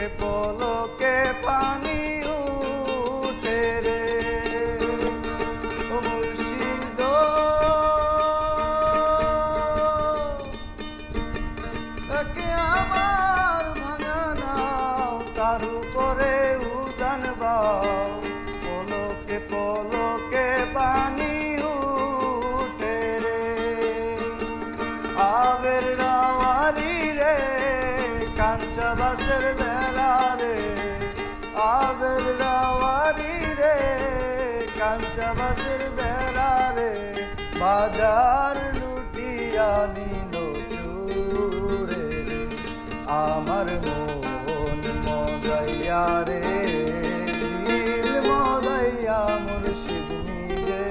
পলকে পলকে পানি উঠে রে ও মুর্শিদ একে আমার ভাঙা নাও তার উপরে উজান বাও পলকে পলকে পানি উঠে রে আবের রাওয়ারি রে কাঞ্চা বাসের বেলা রে আবের রাওয়ারি রে কাঞ্চা বাসের বেলা রে বাজার লুটিয়া নিল চুরে রে আমার মন মজাইয়া রে দিল মজাইয়া মুর্শিদ নিজে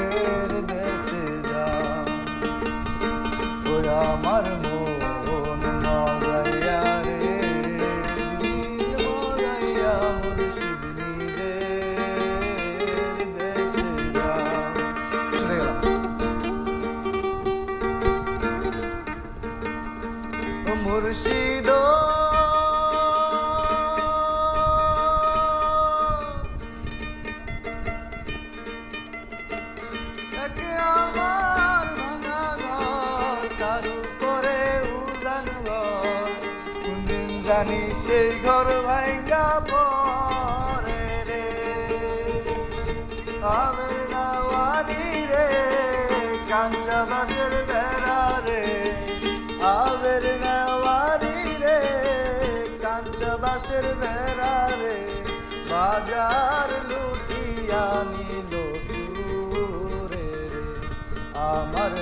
এর দেশে যা ওই আমার মন মজাইয়া রে দিল মজাইয়া মুর্শিদ নিজে এর দেশে যা শুনে গেলাম ও মুর্শিদ একে আমার ভাঙা ঘর তার উপরে উজান ঘর কোনদিন জানি সেই ঘর ভাঙ্গা পড়ে রে আবের রাওয়ারি রে কাঞ্চা বাসের বেড়া রে আবের রাওয়ারি রে কাঞ্চা বাসের বেড়া রে বাজার লুটিয়া নিল চুরে রে আমার